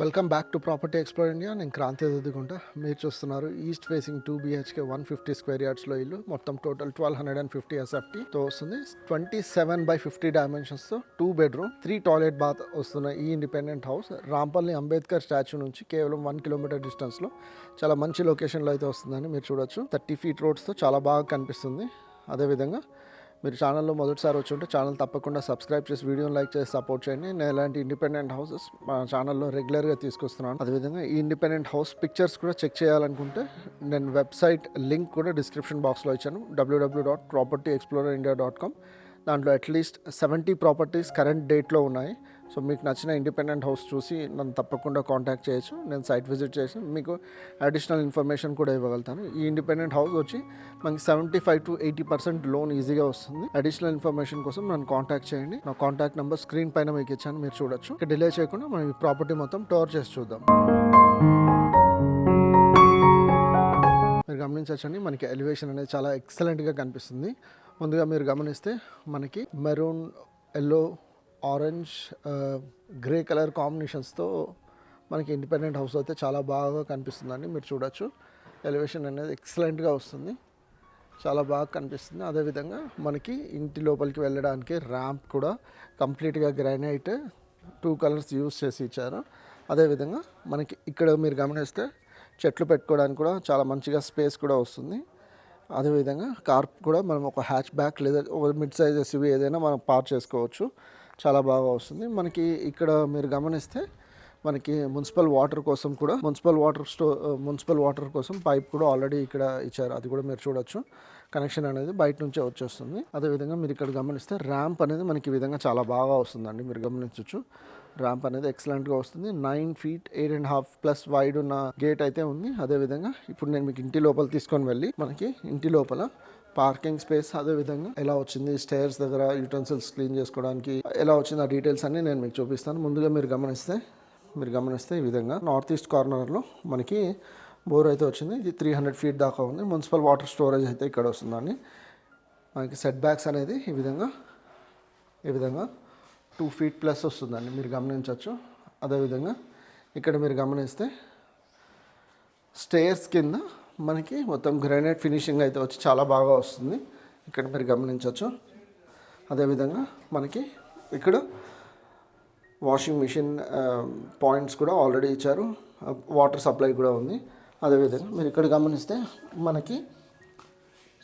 Welcome back to property explore India. నేను క్రాంతి ఎదుగుకుంటా. మీరు చూస్తున్నారు ఈస్ట్ ఫేసింగ్ 2 BHK 150 స్క్వేర్ యార్డ్స్లో ఇల్లు. మొత్తం టోటల్ 1250 SFTతో వస్తుంది. 27/50 డైమెన్షన్స్తో 2 బెడ్రూమ్ 3 టాయిలెట్ బాత్ వస్తున్న ఈ independent house Rampalli Ambedkar statue నుంచి కేవలం 1 కిలోమీటర్ డిస్టెన్స్లో చాలా మంచి లొకేషన్లో అయితే వస్తుందని మీరు చూడొచ్చు. 30 feet రోడ్స్తో చాలా బాగా కనిపిస్తుంది. అదేవిధంగా మీరు ఛానల్లో మొదటిసారి వచ్చి ఉంటే ఛానల్ తప్పకుండా సబ్స్క్రైబ్ చేసి వీడియోని లైక్ చేసి సపోర్ట్ చేయండి. నేను ఇలాంటి ఇండిపెండెంట్ హౌసెస్ మా ఛానల్లో రెగ్యులర్గా తీసుకొస్తున్నాను. అదేవిధంగా ఈ ఇండిపెండెంట్ హౌస్ పిక్చర్స్ కూడా చెక్ చేయాలనుకుంటే నేను వెబ్సైట్ లింక్ కూడా డిస్క్రిప్షన్ బాక్స్లో ఇచ్చాను, www.propertyexplorer.india.com. దాంట్లో అట్లీస్ట్ 70 ప్రాపర్టీస్ కరెంట్ డేట్లో ఉన్నాయి. సో మీకు నచ్చిన ఇండిపెండెంట్ హౌస్ చూసి నన్ను తప్పకుండా కాంటాక్ట్ చేయొచ్చు. నేను సైట్ విజిట్ చేసి మీకు అడిషనల్ ఇన్ఫర్మేషన్ కూడా ఇవ్వగలుగుతాను. ఈ ఇండిపెండెంట్ హౌస్ వచ్చి మనకి 75 to 80% లోన్ ఈజీగా వస్తుంది. అడిషనల్ ఇన్ఫర్మేషన్ కోసం నన్ను కాంటాక్ట్ చేయండి. నా కాంటాక్ట్ నెంబర్ స్క్రీన్ పైన మీకు ఇచ్చాను, మీరు చూడొచ్చు. ఇక డిలే చేయకుండా మనం ఈ ప్రాపర్టీ మొత్తం టూర్ చేసి చూద్దాం. మీరు గమనించవచ్చండి, మనకి ఎలివేషన్ అనేది చాలా ఎక్సలెంట్గా కనిపిస్తుంది. ముందుగా మీరు గమనిస్తే మనకి maroon, yellow, orange, grey colour కాంబినేషన్స్తో మనకి ఇండిపెండెంట్ హౌస్ అయితే చాలా బాగా కనిపిస్తుందండి. మీరు చూడొచ్చు, ఎలివేషన్ అనేది ఎక్సలెంట్గా వస్తుంది, చాలా బాగా కనిపిస్తుంది. అదేవిధంగా మనకి ఇంటి లోపలికి వెళ్ళడానికి ర్యాంప్ కూడా కంప్లీట్గా గ్రానైట్ 2 కలర్స్ యూస్ చేసి ఇచ్చారు. అదేవిధంగా మనకి ఇక్కడ మీరు గమనిస్తే చెట్లు పెట్టుకోవడానికి కూడా చాలా మంచిగా స్పేస్ కూడా వస్తుంది. అదేవిధంగా కార్ కూడా మనం ఒక హ్యాచ్ బ్యాక్ లేదా ఒక మిడ్ సైజ్ ఎస్యూవీ ఏదైనా మనం పార్క్ చేసుకోవచ్చు, చాలా బాగా వస్తుంది. మనకి ఇక్కడ మీరు గమనిస్తే మనకి మున్సిపల్ వాటర్ కోసం పైప్ కూడా ఆల్రెడీ ఇక్కడ ఇచ్చారు, అది కూడా మీరు చూడొచ్చు. కనెక్షన్ అనేది బయట నుంచే వచ్చేస్తుంది. అదేవిధంగా మీరు ఇక్కడ గమనిస్తే ర్యాంప్ అనేది మనకి ఈ విధంగా చాలా బాగా వస్తుందండి. మీరు గమనించవచ్చు, ర్యాంప్ అనేది ఎక్సలెంట్గా వస్తుంది. 9 feet 8.5 ప్లస్ వైడ్ ఉన్న గేట్ అయితే ఉంది. అదేవిధంగా ఇప్పుడు నేను మీకు ఇంటి లోపల తీసుకొని వెళ్ళి మనకి ఇంటి లోపల పార్కింగ్ స్పేస్, అదేవిధంగా ఎలా వచ్చింది, స్టైర్స్ దగ్గర యూటెన్సిల్స్ క్లీన్ చేసుకోవడానికి ఎలా వచ్చింది, ఆ డీటెయిల్స్ అన్ని నేను మీకు చూపిస్తాను. ముందుగా మీరు గమనిస్తే ఈ విధంగా నార్త్ ఈస్ట్ కార్నర్లో మనకి బోర్ అయితే వచ్చింది. ఇది 300 feet దాకా ఉంది. మున్సిపల్ వాటర్ స్టోరేజ్ అయితే ఇక్కడ వస్తుందండి. మనకి సెట్ బ్యాక్స్ అనేది ఈ విధంగా 2 feet ప్లస్ వస్తుందండి, మీరు గమనించవచ్చు. అదేవిధంగా ఇక్కడ మీరు గమనిస్తే స్టేర్స్ కింద మనకి మొత్తం గ్రానైట్ ఫినిషింగ్ అయితే వచ్చి చాలా బాగా వస్తుంది, ఇక్కడ మీరు గమనించవచ్చు. అదేవిధంగా మనకి ఇక్కడ వాషింగ్ మిషన్ పాయింట్స్ కూడా ఆల్రెడీ ఇచ్చారు, వాటర్ సప్లై కూడా ఉంది. అదేవిధంగా మీరు ఇక్కడ గమనిస్తే మనకి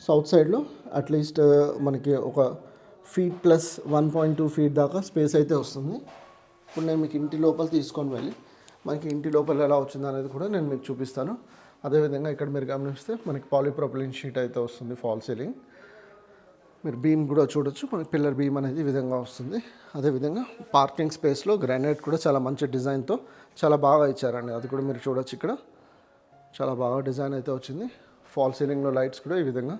సౌత్ సైడ్లో అట్లీస్ట్ మనకి ఒక ఫీట్ ప్లస్ 1.2 feet దాకా స్పేస్ అయితే వస్తుంది. ఇప్పుడు నేను మీకు ఇంటి లోపల తీసుకొని వెళ్ళి మనకి ఇంటి లోపల ఎలా వచ్చింది అనేది కూడా నేను మీకు చూపిస్తాను. అదేవిధంగా ఇక్కడ మీరు గమనిస్తే మనకి పాలీప్రొపిలీన్ షీట్ అయితే వస్తుంది, ఫాల్ సీలింగ్. మీరు బీమ్ కూడా చూడొచ్చు, మనకి పిల్లర్ బీమ్ అనేది ఈ విధంగా వస్తుంది. అదేవిధంగా పార్కింగ్ స్పేస్లో గ్రానైట్ కూడా చాలా మంచి డిజైన్తో చాలా బాగా ఇచ్చారండి, అది కూడా మీరు చూడొచ్చు. ఇక్కడ చాలా బాగా డిజైన్ అయితే వచ్చింది. ఫాల్ సీలింగ్లో లైట్స్ కూడా ఈ విధంగా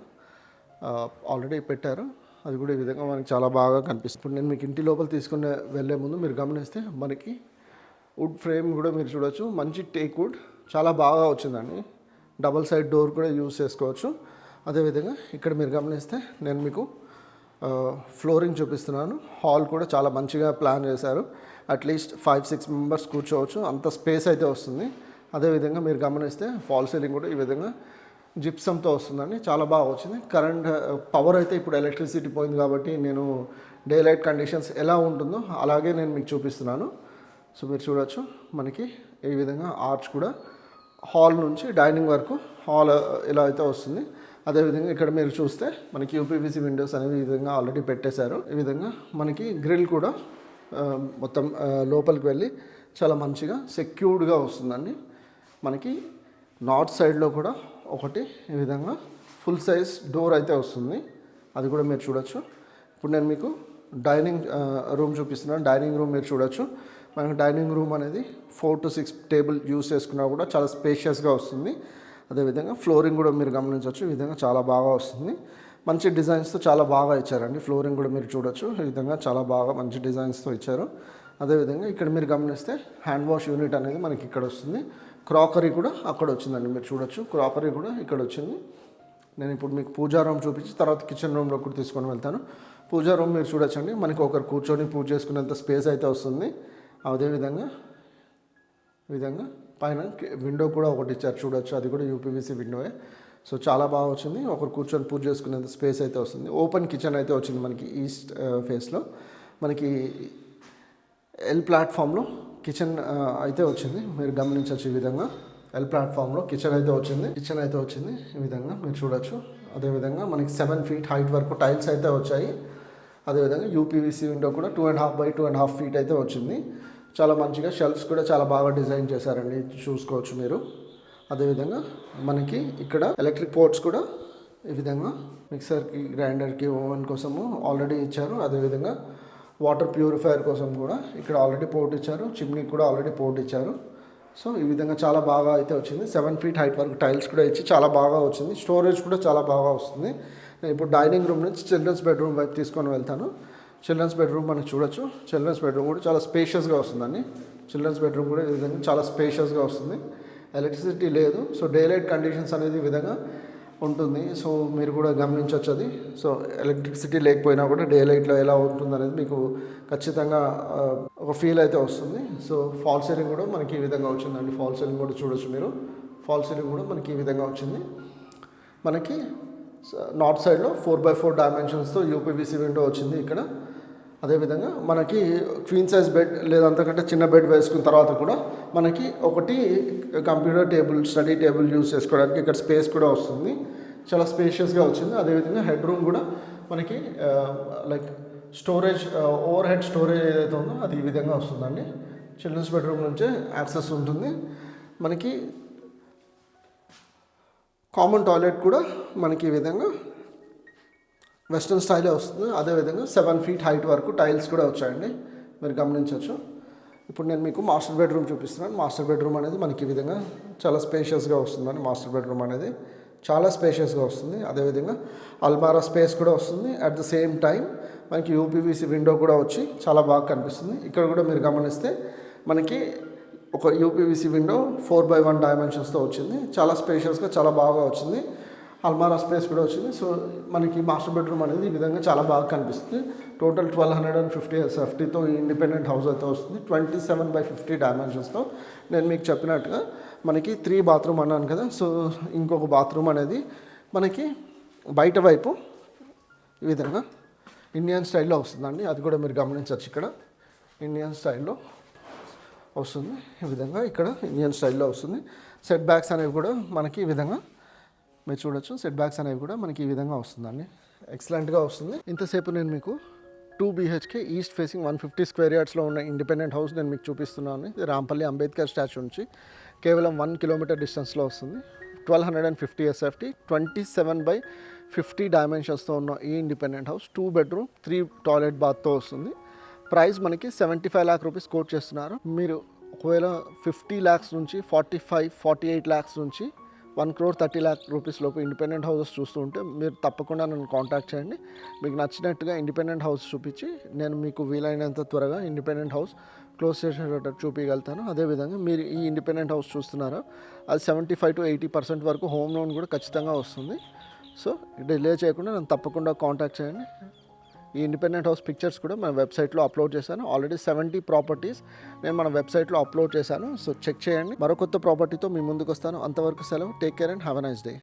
ఆల్రెడీ పెట్టారు, అది కూడా ఈ విధంగా మనకి చాలా బాగా కనిపిస్తుంది. ఇప్పుడు నేను మీకు ఇంటి లోపల తీసుకుని వెళ్ళే ముందు మీరు గమనిస్తే మనకి వుడ్ ఫ్రేమ్ కూడా మీరు చూడొచ్చు, మంచి టేక్ వుడ్ చాలా బాగా వచ్చిందండి. డబల్ సైడ్ డోర్ కూడా యూజ్ చేసుకోవచ్చు. అదేవిధంగా ఇక్కడ మీరు గమనిస్తే నేను మీకు ఫ్లోరింగ్ చూపిస్తున్నాను. హాల్ కూడా చాలా మంచిగా ప్లాన్ చేశారు, అట్లీస్ట్ 5-6 members కూర్చోవచ్చు, అంత స్పేస్ అయితే వస్తుంది. అదేవిధంగా మీరు గమనిస్తే ఫాల్ సీలింగ్ కూడా ఈ విధంగా జిప్సమ్తో వస్తుందండి, చాలా బాగా వచ్చింది. కరెంట్ పవర్ అయితే ఇప్పుడు ఎలక్ట్రిసిటీ పోయింది కాబట్టి నేను డే లైట్ కండిషన్స్ ఎలా ఉంటుందో అలాగే నేను మీకు చూపిస్తున్నాను. సో మీరు చూడొచ్చు, మనకి ఈ విధంగా ఆర్చ్ కూడా హాల్ నుంచి డైనింగ్ వరకు హాల్ ఇలా అయితే వస్తుంది. అదేవిధంగా ఇక్కడ మీరు చూస్తే మనకి యూపీవీసీ విండోస్ అనేవి ఈ విధంగా ఆల్రెడీ పెట్టేశారు. ఈ విధంగా మనకి గ్రిల్ కూడా మొత్తం లోపలికి వెళ్ళి చాలా మంచిగా సెక్యూర్డ్గా వస్తుందండి. మనకి నార్త్ సైడ్లో కూడా ఒకటి ఈ విధంగా ఫుల్ సైజ్ డోర్ అయితే వస్తుంది, అది కూడా మీరు చూడొచ్చు. ఇప్పుడు నేను మీకు డైనింగ్ రూమ్ చూపిస్తున్నాను. డైనింగ్ రూమ్ మీరు చూడొచ్చు, మనకి డైనింగ్ రూమ్ అనేది 4 to 6 టేబుల్ యూస్ చేసుకున్నా కూడా చాలా స్పేషియస్గా వస్తుంది. అదేవిధంగా ఫ్లోరింగ్ కూడా మీరు గమనించవచ్చు, ఈ విధంగా చాలా బాగా వస్తుంది. మంచి డిజైన్స్తో చాలా బాగా ఇచ్చారండి. ఫ్లోరింగ్ కూడా మీరు చూడొచ్చు, ఈ విధంగా చాలా బాగా మంచి డిజైన్స్తో ఇచ్చారు. అదేవిధంగా ఇక్కడ మీరు గమనిస్తే హ్యాండ్ వాష్ యూనిట్ అనేది మనకి ఇక్కడ వస్తుంది. క్రాకరీ కూడా అక్కడ వచ్చిందండి, మీరు చూడొచ్చు, క్రాకరీ కూడా ఇక్కడ వచ్చింది. నేను ఇప్పుడు మీకు పూజా రూమ్ చూపించి తర్వాత కిచెన్ రూమ్లో కూడా తీసుకొని వెళ్తాను. పూజా రూమ్ మీరు చూడొచ్చండి, మనకి ఒకరు కూర్చొని పూజ చేసుకునేంత స్పేస్ అయితే వస్తుంది. అదేవిధంగా ఈ విధంగా పైన విండో కూడా ఒకటి ఇచ్చారు చూడొచ్చు, అది కూడా యూపీవీసీ విండోయే. సో చాలా బాగా వచ్చింది. ఒకరు కూర్చొని పూజ చేసుకునేంత స్పేస్ అయితే వస్తుంది. ఓపెన్ కిచెన్ అయితే వచ్చింది మనకి ఈస్ట్ ఫేస్లో. మనకి ఎల్ ప్లాట్ఫామ్లో కిచెన్ అయితే వచ్చింది, మీరు గమనించవచ్చు. ఈ విధంగా ఎల్ ప్లాట్ఫామ్లో కిచెన్ అయితే వచ్చింది ఈ విధంగా మీరు చూడొచ్చు. అదేవిధంగా మనకి 7 feet హైట్ వరకు టైల్స్ అయితే వచ్చాయి. అదేవిధంగా యూపీవీసీ విండో కూడా 2.5 by 2.5 feet అయితే వచ్చింది. చాలా మంచిగా షెల్ఫ్స్ కూడా చాలా బాగా డిజైన్ చేశారండి, చూసుకోవచ్చు మీరు. అదేవిధంగా మనకి ఇక్కడ ఎలక్ట్రిక్ పోర్ట్స్ కూడా ఈ విధంగా మిక్సర్కి, గ్రైండర్కి, ఓవెన్ కోసము ఆల్రెడీ ఇచ్చారు. అదేవిధంగా వాటర్ ప్యూరిఫైయర్ కోసం కూడా ఇక్కడ ఆల్రెడీ పోర్ట్ ఇచ్చారు. చిమ్నీ కూడా ఆల్రెడీ పోర్ట్ ఇచ్చారు. సో ఈ విధంగా చాలా బాగా అయితే వచ్చింది. 7 feet హైట్ వరకు టైల్స్ కూడా ఇచ్చి చాలా బాగా వచ్చింది. స్టోరేజ్ కూడా చాలా బాగా వస్తుంది. నేను ఇప్పుడు డైనింగ్ రూమ్ నుంచి చిల్డ్రన్స్ బెడ్రూమ్ వైపు తీసుకొని వెళ్తాను. చిల్డ్రన్స్ బెడ్రూమ్ మనకి చూడొచ్చు. చిల్డ్రన్స్ బెడ్రూమ్ కూడా చాలా స్పేషియస్గా వస్తుందండి. చిల్డ్రన్స్ బెడ్రూమ్ కూడా ఈ విధంగా చాలా స్పేషియస్గా వస్తుంది. ఎలక్ట్రిసిటీ లేదు, సో డే లైట్ కండిషన్స్ అనేది ఈ విధంగా ఉంటుంది. సో మీరు కూడా గమనించవచ్చు అది. సో ఎలక్ట్రిసిటీ లేకపోయినా కూడా డే లైట్లో ఎలా ఉంటుంది అనేది మీకు ఖచ్చితంగా ఒక ఫీల్ అయితే వస్తుంది. సో ఫాల్ సీలింగ్ కూడా మనకి ఈ విధంగా వచ్చిందండి. ఫాల్ సీలింగ్ కూడా చూడొచ్చు మీరు. ఫాల్ సీలింగ్ కూడా మనకి ఈ విధంగా వచ్చింది. మనకి నార్త్ సైడ్లో 4x4 డైమెన్షన్స్తో యూపీవీసీ విండో వచ్చింది ఇక్కడ. అదేవిధంగా మనకి క్వీన్ సైజ్ బెడ్ లేదా అంతకంటే చిన్న బెడ్ వేసుకున్న తర్వాత కూడా మనకి ఒకటి computer table, study table use చేసుకోవడానికి ఇక్కడ స్పేస్ కూడా వస్తుంది. చాలా స్పేషియస్గా వచ్చింది. అదేవిధంగా హెడ్ రూమ్ కూడా మనకి like storage, over head storage ఏదైతే ఉందో అది ఈ విధంగా వస్తుందండి. చిల్డ్రన్స్ బెడ్రూమ్ నుంచే యాక్సెస్ ఉంటుంది. మనకి కామన్ టాయిలెట్ కూడా మనకి ఈ విధంగా వెస్ట్రన్ స్టైలే వస్తుంది. అదేవిధంగా 7 feet హైట్ వరకు టైల్స్ కూడా వచ్చాయండి, మీరు గమనించవచ్చు. ఇప్పుడు నేను మీకు మాస్టర్ బెడ్రూమ్ చూపిస్తున్నాను. మాస్టర్ బెడ్రూమ్ అనేది మనకి ఈ విధంగా చాలా స్పేషియస్గా వస్తుందండి. మాస్టర్ బెడ్రూమ్ అనేది చాలా స్పేషియస్గా వస్తుంది. అదేవిధంగా అల్మారా స్పేస్ కూడా వస్తుంది. అట్ ద సేమ్ టైం మనకి యూపీవీసీ విండో కూడా వచ్చి చాలా బాగా కనిపిస్తుంది. ఇక్కడ కూడా మీరు గమనిస్తే మనకి ఒక యూపీవీసీ విండో 4x1 డైమెన్షన్స్తో వచ్చింది. చాలా స్పేషియస్గా చాలా బాగా వచ్చింది. అల్మారా స్పేస్ కూడా వచ్చింది. సో మనకి మాస్టర్ బెడ్రూమ్ అనేది ఈ విధంగా చాలా బాగా కనిపిస్తుంది. టోటల్ 1250 SFTతో ఇండిపెండెంట్ హౌస్ అయితే వస్తుంది. 27x50 డైమెన్షన్స్తో. నేను మీకు చెప్పినట్టుగా మనకి 3 bathroom అన్నాను కదా. సో ఇంకొక బాత్రూమ్ అనేది మనకి బయట వైపు ఈ విధంగా ఇండియన్ స్టైల్లో వస్తుందండి. అది కూడా మీరు గమనించవచ్చు. ఇక్కడ ఇండియన్ స్టైల్లో వస్తుంది. ఈ విధంగా ఇక్కడ ఇండియన్ స్టైల్లో వస్తుంది. సెట్ బ్యాక్స్ అనేవి కూడా మనకి ఈ విధంగా మీరు చూడొచ్చు. సెట్ బ్యాక్స్ అనేవి కూడా మనకి ఈ విధంగా వస్తుందండి. ఎక్సలెంట్గా వస్తుంది. ఇంతసేపు నేను మీకు 2 BHK ఈస్ట్ ఫేసింగ్ 150 square yardsలో ఉన్న ఇండిపెండెంట్ హౌస్ నేను మీకు చూపిస్తున్నాను. ఇది రాంపల్లి అంబేద్కర్ స్టాచ్యూ నుంచి కేవలం 1 kilometer డిస్టెన్స్లో వస్తుంది. 1250 SFT 27x50 డైమెన్షన్స్తో ఉన్న ఈ ఇండిపెండెంట్ హౌస్ 2 bedroom 3 toilet bathతో వస్తుంది. ప్రైస్ మనకి 75 lakh rupees కోట్ చేస్తున్నారు. మీరు ఒకవేళ 50 lakhs నుంచి 45-48 lakhs నుంచి 1.30 lakh rupees లోపు ఇండిపెండెంట్ హౌసెస్ చూస్తూ ఉంటే మీరు తప్పకుండా నన్ను కాంటాక్ట్ చేయండి. మీకు నచ్చినట్టుగా ఇండిపెండెంట్ హౌస్ చూపించి నేను మీకు వీలైనంత త్వరగా ఇండిపెండెంట్ హౌస్ క్లోజ్ చేసేటట్టు చూపించగలుగుతాను. అదేవిధంగా మీరు ఈ ఇండిపెండెంట్ హౌస్ చూస్తున్నారో అది 75 to 80% వరకు హోమ్ లోన్ కూడా ఖచ్చితంగా వస్తుంది. సో డిలే చేయకుండా నన్ను తప్పకుండా కాంటాక్ట్ చేయండి. ఈ ఇండిపెండెంట్ హౌస్ పిక్చర్స్ కూడా మన వెబ్సైట్లో అప్లోడ్ చేశాను. ఆల్రెడీ 70 ప్రాపర్టీస్ నేను మన వెబ్సైట్లో అప్లోడ్ చేశాను. సో చెక్ చేయండి. మరో కొత్త ప్రాపర్టీతో మీ ముందుకు వస్తాను. అంతవరకు సెలవు. Take care and have a nice day.